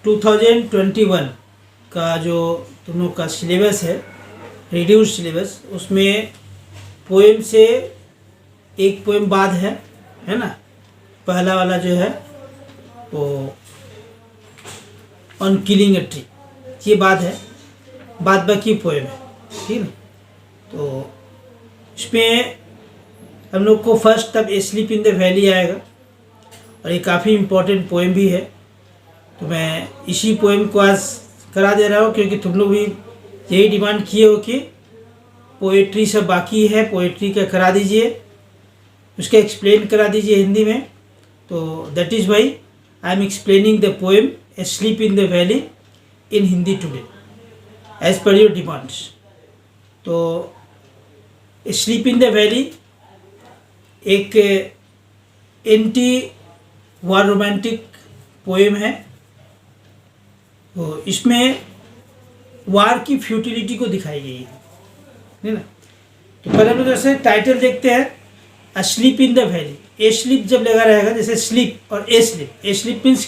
2021 का जो तुम लोग का सिलेबस है, रिड्यूस सिलेबस, उसमें पोएम से एक पोएम बाद है ना। पहला वाला जो है वो ऑन किलिंग ए ट्री, ये बात है, बाद बाकी पोएम है, ठीक है। तो इसमें हम लोग को फर्स्ट तब ए स्लीप इन द वैली आएगा, और ये काफ़ी इम्पोर्टेंट पोएम भी है। तो मैं इसी पोएम को आज करा दे रहा हूँ, क्योंकि तुम लोग भी यही डिमांड किए हो कि पोएट्री सब बाकी है, पोएट्री का करा दीजिए, उसका एक्सप्लेन करा दीजिए हिंदी में। तो that is why I am explaining the poem a sleep in the valley in Hindi today as per your demands. तो a sleep in the valley एक एंटी वार रोमांटिक पोएम है। तो इसमें वार की फ्यूटिलिटी को दिखाई गई है ना। तो पहले हम लोग जैसे टाइटल देखते हैं, asleep in the valley. Asleep जब लगा रहेगा, जैसे स्लीप और ए स्लीप मीन्स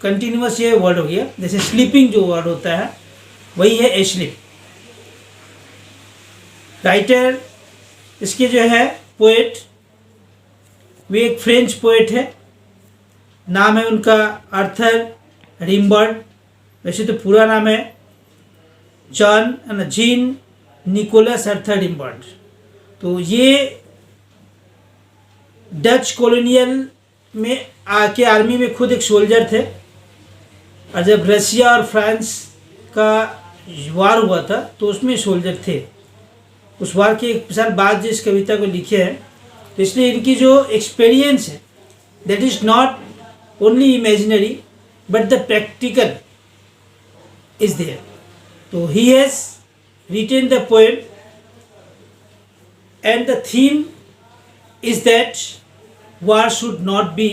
कंटिन्यूअस ये वर्ड हो गया। जैसे स्लीपिंग जो वर्ड होता है वही है ए स्लीप। राइटर इसके जो है पोएट, वे एक फ्रेंच पोएट है, नाम है उनका आर्थर रिम्बर्ड। वैसे तो पूरा नाम है जीन निकोलस आर्थर रिम्बर्ड। तो ये डच कॉलोनियल में आके आर्मी में खुद एक सोल्जर थे, और जब रसिया और फ्रांस का वार हुआ था तो उसमें सोल्जर थे। उस वार के एक साल बाद जो इस कविता को लिखे हैं, तो इसलिए इनकी जो एक्सपीरियंस है that is not only imaginary but the practical is there. तो he has written the poem and the theme is that war should not be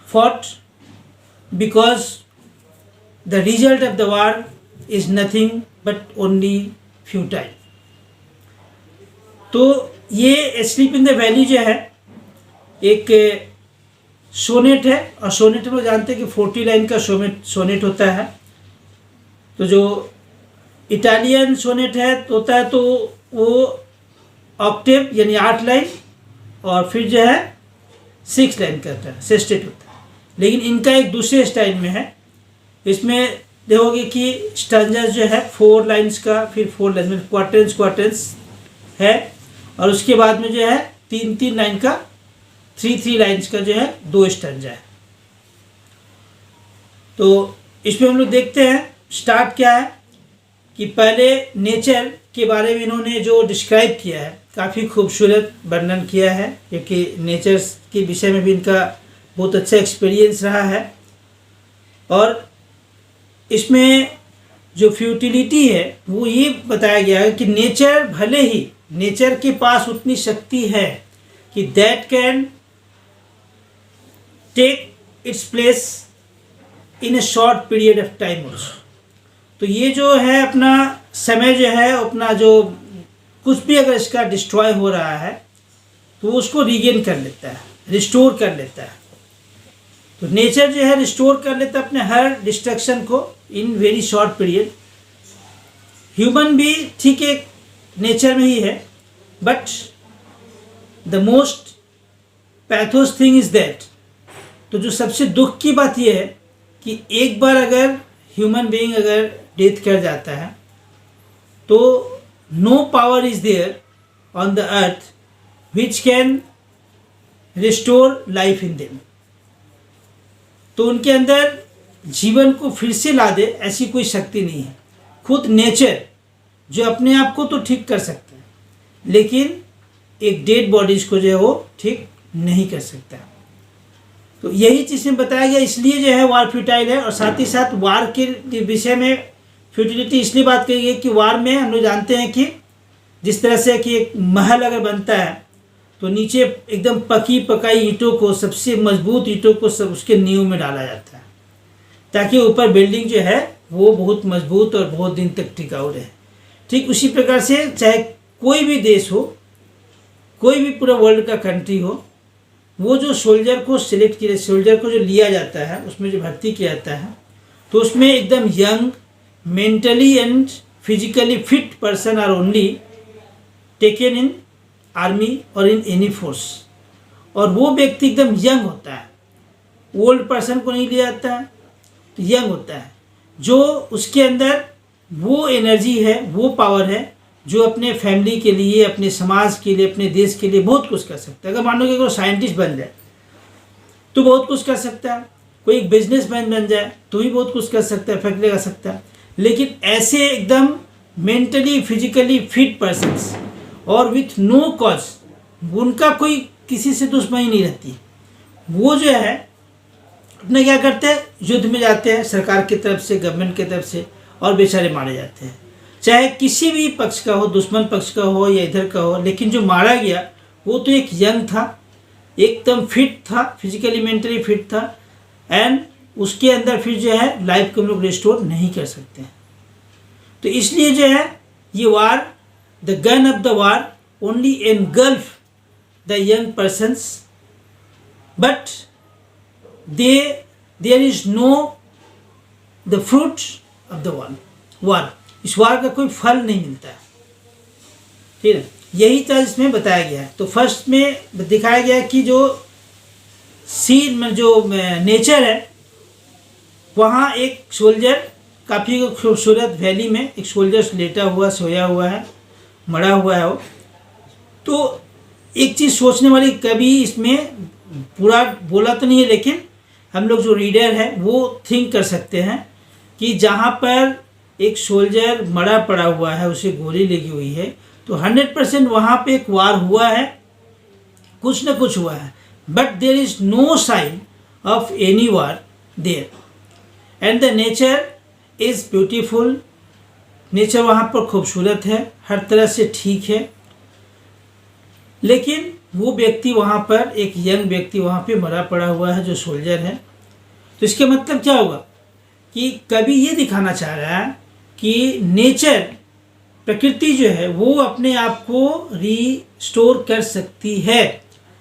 fought because the result of the war is nothing but only futile। तो ये sleep in the valley जो है एक sonnet है, और sonnet में जानते हैं कि 40 लाइन का सोनेट होता है। तो जो इटालियन सोनेट है होता है तो वो ऑक्टेव यानी 8 लाइन, और फिर जो है 6 लाइन का होता है, सेस्टेट होता है। लेकिन इनका एक दूसरे स्टाइल में है। इसमें देखोगे कि स्टैंजास जो है 4 लाइन्स का, फिर 4 लाइन में क्वार्टेंस है, और उसके बाद में जो है 3 लाइन का, 3 लाइन्स का जो है 2 स्टैंजा है। तो इसमें हम लोग देखते हैं स्टार्ट क्या है कि पहले नेचर के बारे में इन्होंने जो डिस्क्राइब किया है, काफ़ी खूबसूरत वर्णन किया है, क्योंकि नेचर के विषय में भी इनका बहुत अच्छा एक्सपीरियंस रहा है। और इसमें जो फ्यूटिलिटी है वो ये बताया गया है कि नेचर भले ही नेचर के पास उतनी शक्ति है कि that can take its place in a short period of time also. तो ये जो है अपना समय जो है, अपना जो कुछ भी अगर इसका डिस्ट्रॉय हो रहा है तो वो उसको रीगेन कर लेता है, रिस्टोर कर लेता है। तो नेचर जो है रिस्टोर कर लेता है अपने हर डिस्ट्रक्शन को in very short period. Human भी ठीक है नेचर में ही है, but the most pathos thing is that. तो जो सबसे दुख की बात यह है कि एक बार अगर ह्यूमन बीइंग अगर डेथ कर जाता है तो no power is there on the earth which can restore life in them. तो उनके अंदर जीवन को फिर से ला दे ऐसी कोई शक्ति नहीं है। खुद नेचर जो अपने आप को तो ठीक कर सकता है, लेकिन एक डेड बॉडीज को जो है वो ठीक नहीं कर सकता। तो यही चीज़ में बताया गया, इसलिए जो है वार फ्यूटाइल है। और साथ ही साथ वार के विषय में फ्यूटिलिटी इसलिए बात कही गई कि वार में हम लोग जानते हैं कि जिस तरह से कि एक महल अगर बनता है तो नीचे एकदम पकी पकाई ईंटों को, सबसे मजबूत ईंटों को सब उसके नींव में डाला जाता है, ताकि ऊपर बिल्डिंग जो है वो बहुत मजबूत और बहुत दिन तक टिकाऊ रहे। ठीक उसी प्रकार से चाहे कोई भी देश हो, कोई भी पूरा वर्ल्ड का कंट्री हो, वो जो सोल्जर को सिलेक्ट किया, सोल्जर को जो लिया जाता है, उसमें जो भर्ती किया जाता है, तो उसमें एकदम young, mentally and physically fit person are only taken in army और इन एनी फोर्स। और वो व्यक्ति एकदम यंग होता है, ओल्ड पर्सन को नहीं लिया जाता है, तो यंग होता है, जो उसके अंदर वो एनर्जी है, वो पावर है, जो अपने फैमिली के लिए, अपने समाज के लिए, अपने देश के लिए बहुत कुछ कर सकता है। अगर मान लो कि कोई साइंटिस्ट बन जाए तो बहुत कुछ कर सकता है, कोई एक बिजनेसमैन बन जाए तो भी बहुत कुछ कर सकता है, फैक्ट्री लगा सकता है। लेकिन ऐसे एकदम मेंटली फिजिकली फिट पर्सन्स और विथ नो कॉज, उनका कोई किसी से दुश्मनी नहीं रहती, वो जो है अपने क्या करते हैं, युद्ध में जाते हैं सरकार की तरफ से, गवर्नमेंट की तरफ से, और बेचारे मारे जाते हैं, चाहे किसी भी पक्ष का हो, दुश्मन पक्ष का हो या इधर का हो। लेकिन जो मारा गया वो तो एक यंग था, एकदम फिट था, फिजिकली मेंटली फिट था, एंड उसके अंदर फिर जो है लाइफ को हम लोग रिस्टोर नहीं कर सकते हैं। तो इसलिए जो है ये war, the gun of the war only engulf the young persons, but there is no the fruit of the war. इस वार का कोई फल नहीं मिलता है, ठीक है। यही चीज इसमें बताया गया है। तो फर्स्ट में दिखाया गया कि जो सीन में जो नेचर है, वहाँ एक सोल्जर, काफ़ी खूबसूरत वैली में एक सोल्जर लेटा हुआ, सोया हुआ है, मरा हुआ है वो। तो एक चीज़ सोचने वाली, कभी इसमें पूरा बोला तो नहीं है, लेकिन हम लोग जो रीडर है वो थिंक कर सकते हैं कि जहाँ पर एक सोल्जर मरा पड़ा हुआ है, उसे गोली लगी हुई है, तो 100% वहाँ पे एक वार हुआ है, कुछ ना कुछ हुआ है, but there is no sign of any war there, and the nature is beautiful. Nature वहाँ पर खूबसूरत है, हर तरह से ठीक है, लेकिन वो व्यक्ति वहाँ पर, एक यंग व्यक्ति वहाँ पे मरा पड़ा हुआ है, जो सोल्जर है। तो इसका मतलब क्या होगा कि कभी ये दिखाना चाह रहा है कि नेचर, प्रकृति जो है वो अपने आप को रीस्टोर कर सकती है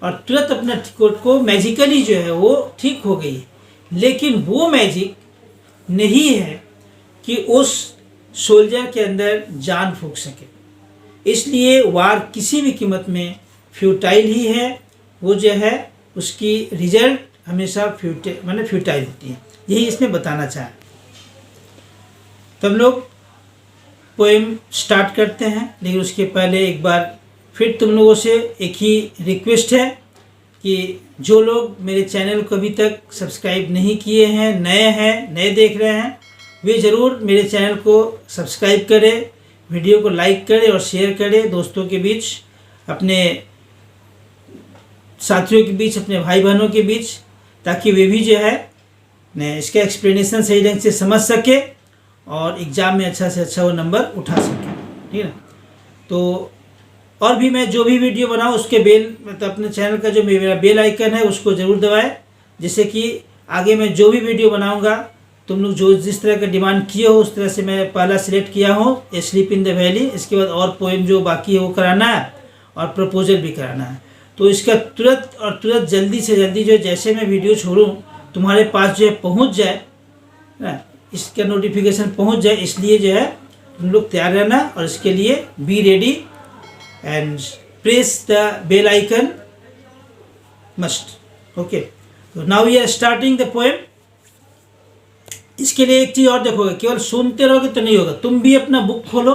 और तुरंत अपना को मैजिकली जो है वो ठीक हो गई, लेकिन वो मैजिक नहीं है कि उस सोल्जर के अंदर जान फूंक सके। इसलिए वार किसी भी कीमत में फ्यूटाइल ही है, वो जो है उसकी रिजल्ट हमेशा फ्यूटाइल होती है। यही इसमें बताना चाहा। तो हम लोग पोएम स्टार्ट करते हैं, लेकिन उसके पहले एक बार फिर तुम लोगों से एक ही रिक्वेस्ट है कि जो लोग मेरे चैनल को अभी तक सब्सक्राइब नहीं किए हैं, नए देख रहे हैं, वे ज़रूर मेरे चैनल को सब्सक्राइब करें, वीडियो को लाइक करें और शेयर करें दोस्तों के बीच, अपने साथियों के बीच, अपने भाई बहनों के बीच, ताकि वे भी जो है इसका एक्सप्लेनेशन सही ढंग से समझ सके और एग्ज़ाम में अच्छा से अच्छा वो नंबर उठा सके, ठीक है ना। तो और भी मैं जो भी वीडियो बनाऊँ उसके मतलब अपने चैनल का जो मेरा बेल आइकन है उसको ज़रूर दबाएं, जिससे कि आगे मैं जो भी वीडियो बनाऊँगा तुम लोग जो जिस तरह का डिमांड किए हो उस तरह से मैं पहला सिलेक्ट किया हूँ, ए स्लीप इन द वैली। इसके बाद और पोएम जो बाकी है वो कराना है और प्रपोजल भी कराना है। तो इसका तुरंत जल्दी से जल्दी जो जैसे मैं वीडियो छोड़ूँ तुम्हारे पास जो है पहुँच जाए ना, इसका नोटिफिकेशन पहुँच जाए, इसलिए जो है तुम लोग तैयार रहना और इसके लिए be ready and press the bell icon must. Okay, तो now we are starting the poem. इसके लिए एक चीज़ और देखोगे, केवल सुनते रहोगे तो नहीं होगा, तुम भी अपना बुक खोलो,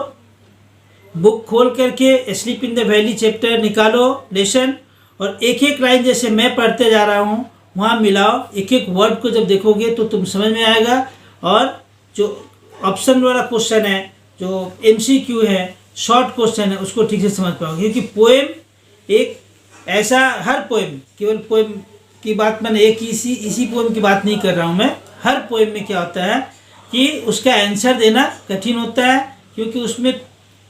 बुक खोल करके sleep in the valley chapter निकालो लेसन, और एक एक लाइन जैसे मैं पढ़ते जा रहा हूँ वहाँ मिलाओ। एक एक वर्ड को जब देखोगे तो तुम समझ में आएगा, और जो ऑप्शन वाला क्वेश्चन है, जो MCQ है, शॉर्ट क्वेश्चन है, उसको ठीक से समझ पाओगे। क्योंकि पोएम एक ऐसा, हर पोएम, केवल पोएम की बात मैंने एक इसी पोएम की बात नहीं कर रहा हूँ मैं, हर पोएम में क्या होता है कि उसका आंसर देना कठिन होता है, क्योंकि उसमें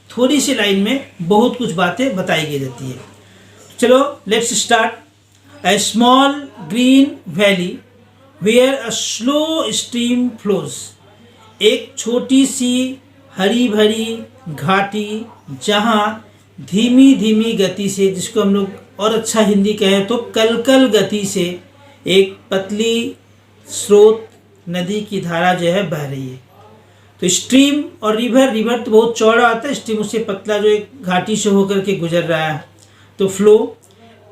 थोड़ी सी लाइन में बहुत कुछ बातें बताई गई जाती है। चलो let's start. A small green valley where a slow stream flows। एक छोटी सी हरी भरी घाटी जहाँ धीमी धीमी गति से, जिसको हम लोग और अच्छा हिंदी कहें तो कलकल गति से एक पतली स्रोत नदी की धारा जो है बह रही है। तो स्ट्रीम और रिवर तो बहुत चौड़ा आता है, स्ट्रीम उससे पतला जो एक घाटी से होकर के गुजर रहा है। तो flow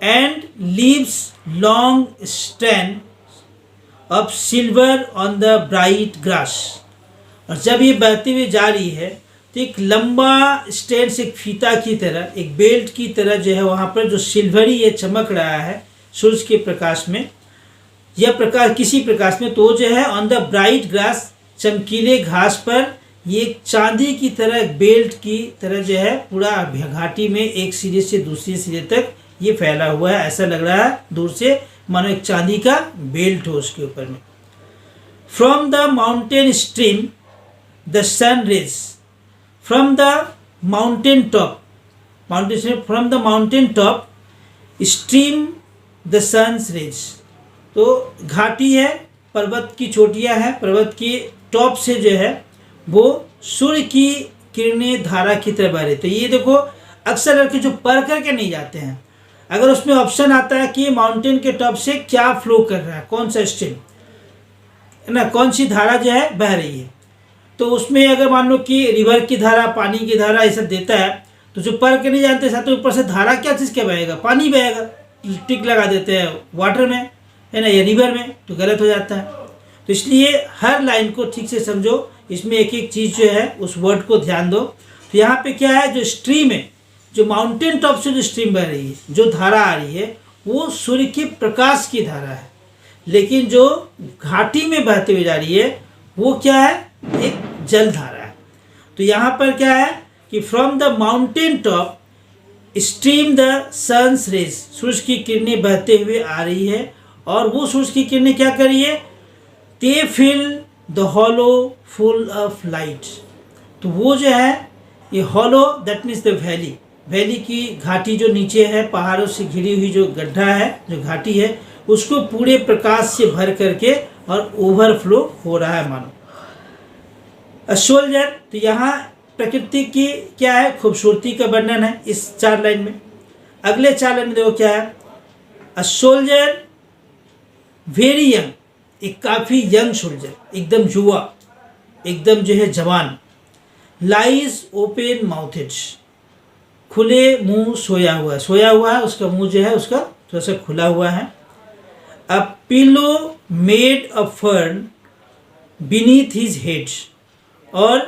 and leaves long strand of silver on the bright grass. और जब ये बहती हुई जा रही है तो एक लंबा स्ट्रैंड से, एक फीता की तरह, एक बेल्ट की तरह जो है वहाँ पर जो सिल्वरी ये चमक रहा है सूरज के प्रकाश में, यह प्रकाश किसी प्रकाश में, तो जो है ऑन द ब्राइट ग्रास, चमकीले घास पर ये चांदी की तरह, एक बेल्ट की तरह जो है पूरा घाटी में एक सिरे से दूसरे सिरे तक ये फैला हुआ है। ऐसा लग रहा है दूर से मानो एक चांदी का बेल्ट हो उसके ऊपर में। From the mountain stream the sun rays, from the mountain top, from the mountain top stream the sons rays. तो घाटी है, पर्वत की चोटियाँ हैं, पर्वत की टॉप से जो है वो सूर्य की किरणें धारा की तरह बह रही। तो ये देखो अक्सर लड़के जो पढ़ करके नहीं जाते हैं, अगर उसमें ऑप्शन आता है कि माउंटेन के टॉप से क्या फ्लो कर रहा है, कौन सा स्ट्रीम है ना, कौन सी धारा जो है बह रही है, तो उसमें अगर मान लो कि रिवर की धारा, पानी की धारा ये सब देता है, तो जो पढ़ के नहीं जानते साथ तो ऊपर से धारा क्या चीज़ क्या बहेगा, पानी बहेगा, टिक लगा देते हैं वाटर में है ना, या रिवर में, तो गलत हो जाता है। तो इसलिए हर लाइन को ठीक से समझो, इसमें एक एक चीज़ जो है उस वर्ड को ध्यान दो। तो यहाँ पे क्या है, जो स्ट्रीम है, जो माउंटेन टॉप से जो स्ट्रीम बह रही है, जो धारा आ रही है वो सूर्य के प्रकाश की धारा है, लेकिन जो घाटी में बहते हुए जा रही है वो क्या है, एक जल धारा है। तो यहाँ पर क्या है कि from the mountain top stream the sons rays, सूरज की किरणें बहते हुए आ रही है, और वो सूरज की किरणें क्या कर रही है, they fill the hollow full of light. तो वो जो है ये hollow, that means the valley, valley की घाटी जो नीचे है, पहाड़ों से घिरी हुई जो गड्ढा है, जो घाटी है, उसको पूरे प्रकाश से भर करके और ओवरफ्लो हो रहा है मानो। अ सोल्जर, तो यहाँ प्रकृति की क्या है, खूबसूरती का वर्णन है इस 4 लाइन में। अगले 4 लाइन में देखो क्या है, अ सोल्जर वेरी यंग, एक काफ़ी यंग सोल्जर, एकदम युवा, एकदम जो है जवान, लाइज ओपन माउथेड, खुले मुंह सोया हुआ है, उसका मुंह जो है उसका थोड़ा सा खुला हुआ है। अ pillow made a fern beneath his head, और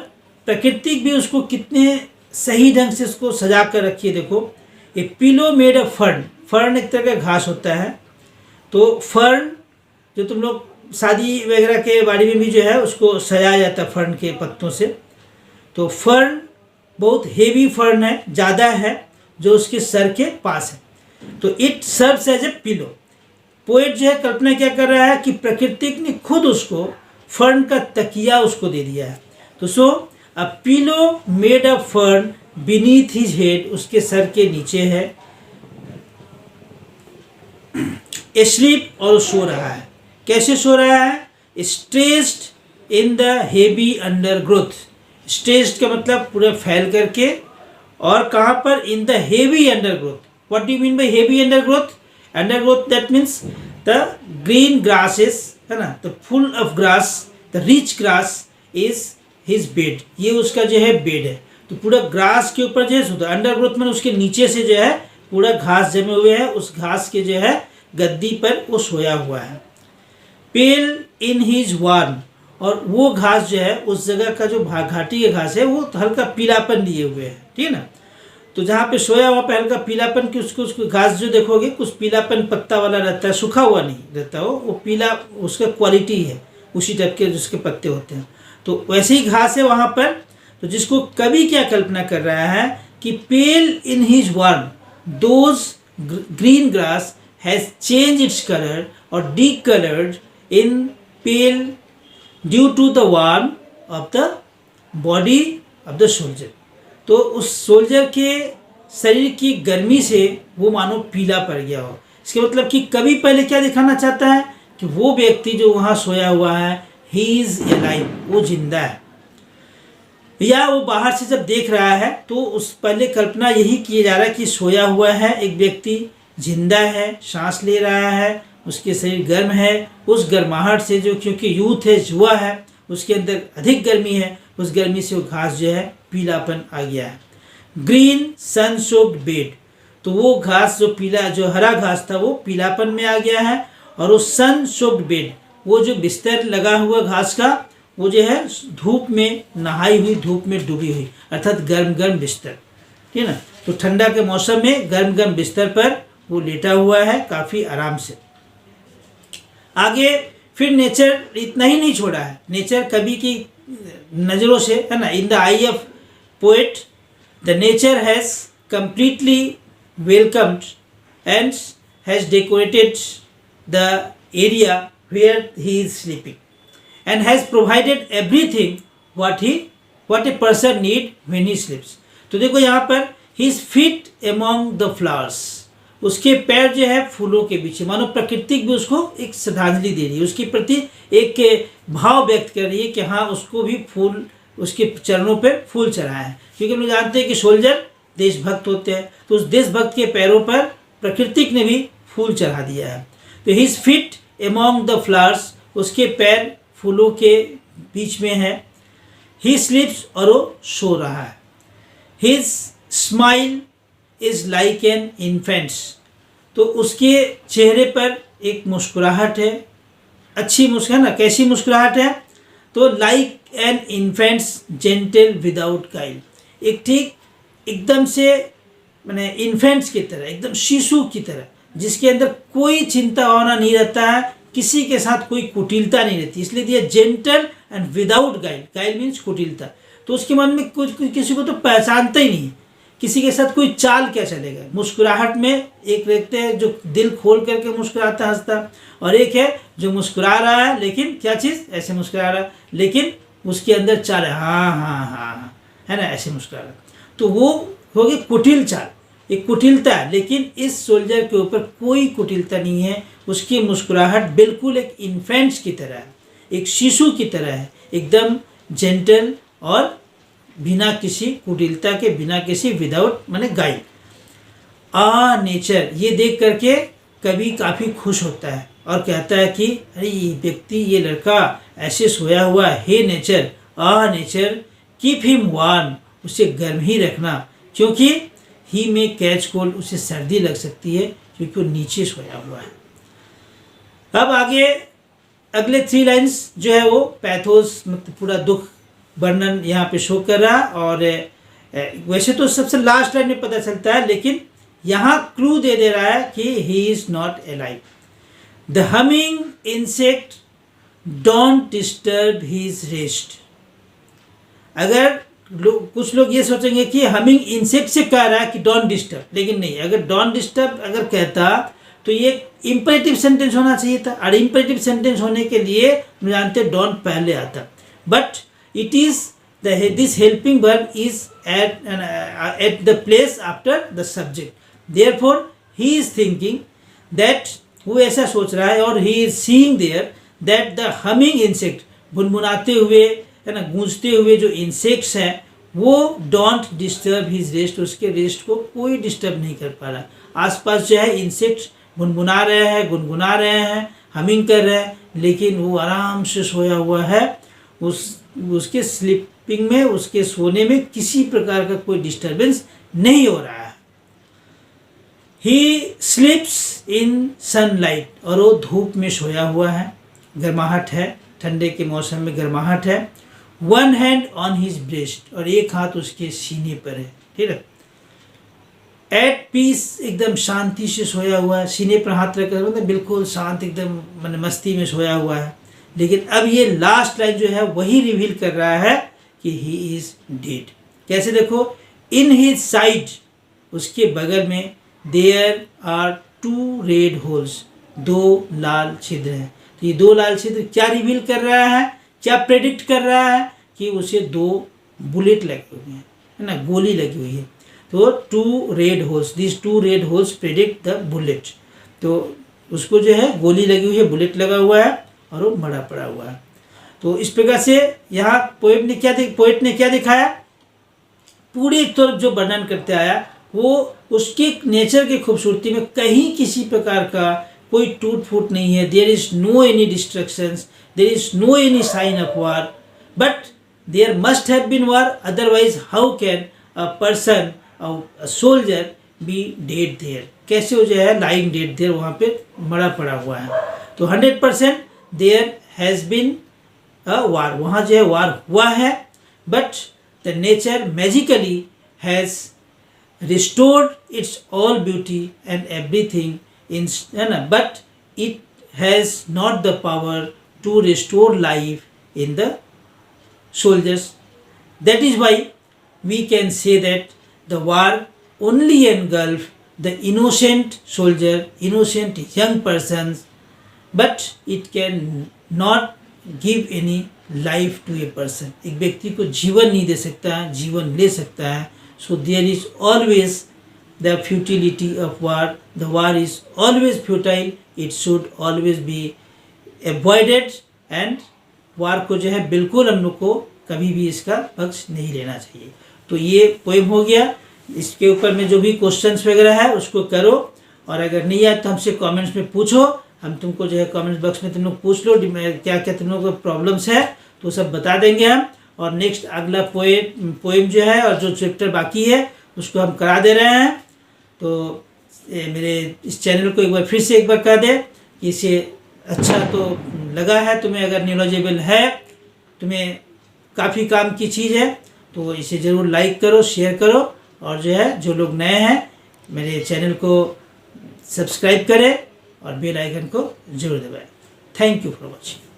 प्रकृति भी उसको कितने सही ढंग से उसको सजा कर रखी है। देखो ये pillow made a fern, fern एक तरह का घास होता है, तो फर्न जो तुम लोग शादी वगैरह के बाड़ी में भी जो है उसको सजाया जाता है फर्न के पत्तों से। तो फर्न बहुत हेवी फर्न है, ज़्यादा है, जो उसके सर के पास है, तो it serves as a pillow. Poet जो है कल्पना क्या कर रहा है कि प्रकृति ने खुद उसको फर्न का तकिया उसको दे दिया है। तो so a pillow made a fern beneath his head, उसके सर के नीचे है, स्लीप, और सो रहा है। कैसे सो रहा है, stressed in the heavy undergrowth, stressed का मतलब पूरा फैल करके, और कहाँ पर, in the heavy undergrowth. What do you mean by heavy undergrowth, undergrowth that means the green grasses है ना, the full of grass, the rich grass is his bed, ये उसका जो है बेड है। तो पूरा ग्रास के ऊपर जो है सोता, अंडरग्रोथ में उसके नीचे से जो है पूरा घास जमे हुए हैं, उस घास के जो है गद्दी पर वो सोया हुआ है। पेल इन हिज वार्म, और वो घास जो है उस जगह का जो घाटी के घास है वो हल्का पीलापन लिए हुए है, ठीक है ना। तो जहाँ पे सोया हुआ पे हल्का पीलापन की उसको घास जो देखोगे कुछ पीलापन पत्ता वाला रहता है, सूखा हुआ नहीं रहता, वो पीला उसका क्वालिटी है, उसी टाइप के जिसके पत्ते होते हैं। तो वैसे ही घास है वहाँ पर। तो जिसको कवि क्या कल्पना कर रहा है कि pale in his warm, those green grass has change its colour और decoloured in pale due to the warm of the body of the soldier. तो उस सोल्जर के शरीर की गर्मी से वो मानो पीला पड़ गया हो। इसके मतलब कि कवि पहले क्या दिखाना चाहता है कि वो व्यक्ति जो वहाँ सोया हुआ है, ही इज अलाइव, वो जिंदा है। या वो बाहर से जब देख रहा है तो उस पहले कल्पना यही किया जा रहा है कि सोया हुआ है एक व्यक्ति, जिंदा है, सांस ले रहा है, उसके शरीर गर्म है, उस गर्माहट से जो, क्योंकि यूथ है, जुआ है, उसके अंदर अधिक गर्मी है, उस गर्मी से वो घास जो है पीलापन आ गया है। ग्रीन सन सोक्ड बेड, तो वो घास जो पीला, जो हरा घास था वो पीलापन में आ गया है। और वो सन सोक्ड बेड, वो जो बिस्तर लगा हुआ घास का, वो जो है धूप में नहाई हुई, धूप में डूबी हुई, अर्थात गर्म गर्म बिस्तर, ठीक है ना। तो ठंडा के मौसम में गर्म गर्म बिस्तर पर वो लेटा हुआ है काफ़ी आराम से। आगे फिर नेचर इतना ही नहीं छोड़ा है, नेचर कवि की नज़रों से, है ना, in the I of poet the nature has completely welcomed and has decorated the area where he is sleeping and has provided everything what a person need when he sleeps। तो देखो यहाँ पर his feet among the flowers, उसके पैर जो है फूलों के पीछे, मानो प्रकृति भी उसको एक श्रद्धांजलि दे रही है, उसके प्रति एक भाव व्यक्त कर रही है कि हाँ उसको भी फूल, उसके चरणों पर फूल चढ़ाया है। क्योंकि हम लोग जानते हैं कि सोल्जर देशभक्त होते हैं, तो उस देशभक्त के पैरों पर प्रकृति ने भी फूल चढ़ा दिया है। तो his feet among the flowers, उसके पैर फूलों के बीच में है। ही स्लीप्स, और वो सो रहा है। His smile is like an infants, तो उसके चेहरे पर एक मुस्कुराहट है, अच्छी मुस्कुराहट ना, कैसी मुस्कुराहट है, तो like an infants gentle without गाइल, एक ठीक एकदम से मैंने इन्फेंट्स की तरह, एकदम शिशु की तरह, जिसके अंदर कोई चिंता भावना नहीं रहता है, किसी के साथ कोई कुटिलता नहीं रहती, इसलिए दिया जेंटल एंड विदाउट गाइल। गाइल मीन्स कुटिलता। तो उसके मन में कुछ किसी को तो पहचानता ही नहीं है, किसी के साथ कोई चाल क्या चलेगा। मुस्कुराहट में एक रहते हैं जो दिल खोल करके मुस्कुराता हंसता, और एक है जो मुस्कुरा रहा है लेकिन क्या चीज़, ऐसे मुस्कुरा रहा है लेकिन उसके अंदर चाल है, हाँ हाँ हाँ, है ना, ऐसे मुस्कुरा रहा है। तो वो हो गई कुटिल चाल, एक कुटिलता है। लेकिन इस सोल्जर के ऊपर कोई कुटिलता नहीं है, उसकी मुस्कुराहट बिल्कुल एक इन्फेंट्स की तरह है, एक शिशु की तरह है, एकदम जेंटल और बिना किसी कुटिलता के, बिना किसी विदाउट माने गाइड। नेचर, ये देख करके कवि काफ़ी खुश होता है और कहता है कि अरे ये व्यक्ति, ये लड़का ऐसे सोया हुआ है, हे nature, nature keep him warm, उसे गर्म ही रखना, क्योंकि ही में कैच कोल्ड, उसे सर्दी लग सकती है क्योंकि वो नीचे सोया हुआ है। अब आगे अगले 3 लाइन्स जो है वो पैथोस, मतलब पूरा दुख वर्णन यहाँ पे शो कर रहा। और वैसे तो सबसे लास्ट लाइन में पता चलता है, लेकिन यहाँ क्लू दे रहा है कि he is not alive. The humming insect don't disturb his rest. अगर कुछ लोग ये सोचेंगे कि हमिंग इंसेक्ट से कह रहा है कि डोंट डिस्टर्ब, लेकिन नहीं, अगर डोंट डिस्टर्ब अगर कहता तो ये इंपेरेटिव सेंटेंस होना चाहिए था, और इंपेरेटिव सेंटेंस होने के लिए हम जानते डोंट पहले आता, but it is this helping verb is at the place after the subject, therefore he is thinking that, वो ऐसा सोच रहा है, और he is seeing there that the humming insect, भुनभुनाते हुए, है ना, गूंजते हुए जो इंसेक्ट्स हैं, वो डोंट डिस्टर्ब हिज रेस्ट, उसके रेस्ट को कोई डिस्टर्ब नहीं कर पा रहा। आसपास जो है इंसेक्ट्स भुनभुना रहे हैं, गुनगुना रहे हैं, हमिंग कर रहे हैं, लेकिन वो आराम से सोया हुआ है, उसके स्लीपिंग में, उसके सोने में किसी प्रकार का कोई डिस्टर्बेंस नहीं हो रहा है। ही स्लीप्स इन सनलाइट, और वो धूप में सोया हुआ है, गर्माहट है, ठंडे के मौसम में गर्माहट है। One hand on his breast, और एक हाथ उसके सीने पर है, ठीक है। एट पीस, एकदम शांति से सोया हुआ है, सीने पर हाथ रखकर मतलब बिल्कुल शांत, एकदम मन मस्ती में सोया हुआ है। लेकिन अब ये लास्ट लाइन जो है वही रिवील कर रहा है कि ही इज डेड। कैसे देखो, इन हिज साइड, उसके बगल में, देयर आर 2 रेड होल्स, 2 लाल छिद्र हैं। तो ये 2 लाल छिद्र क्या रिवील कर रहा है, क्या प्रेडिक्ट कर रहा है कि उसे 2 बुलेट लगे हुए हैं, है ना, गोली लगी हुई है। तो 2 red holes, this 2 red holes predict the bullet, तो उसको जो है गोली लगी हुई है, बुलेट लगा हुआ है और वो मरा पड़ा हुआ है। तो इस प्रकार से यहाँ पोएट ने क्या दिखाया, पूरी तरफ जो वर्णन करते आया वो उसके नेचर की खूबसूरती में कहीं किसी प्रकार का कोई टूट फूट नहीं है. There is no any destructions, there is no any sign of war, but there must have been war, otherwise how can a person a soldier be dead there. कैसे वो जो है लाइंग डेड देयर, वहाँ पे मरा पड़ा हुआ है. तो 100% देयर हैज़ बीन अ वार, वहाँ जो है वार हुआ है, but the nature magically has restored its all beauty and everything in, but it has not the power to restore life in the soldiers. That is why we can say that the war only engulf the innocent soldier, innocent young persons, but it can not give any life to a person. एक व्यक्ति को जीवन नहीं दे सकता, जीवन ले सकता है. So there is always the futility of war. The war is always futile. It should always be avoided. And war को जो है बिल्कुल हम लोग को कभी भी इसका पक्ष नहीं लेना चाहिए. तो ये पोएम हो गया. इसके ऊपर में जो भी क्वेश्चंस वगैरह है उसको करो, और अगर नहीं आए तो हमसे कमेंट्स में पूछो. हम तुमको जो है कमेंट्स बॉक्स में तुम लोग पूछ लो क्या क्या तुम लोगों को प्रॉब्लम्स है, तो सब बता देंगे हम. और नेक्स्ट अगला पोएम जो है और जो चैप्टर बाकी है उसको हम करा दे रहे हैं. तो मेरे इस चैनल को एक बार फिर से एक बार कह दे कि इसे अच्छा तो लगा है तुम्हें, अगर नॉलेजेबल है, तुम्हें काफ़ी काम की चीज़ है, तो इसे ज़रूर लाइक करो, शेयर करो, और जो है जो लोग नए हैं मेरे चैनल को सब्सक्राइब करें और बेल आइकन को जरूर दबाएं. Thank you for watching.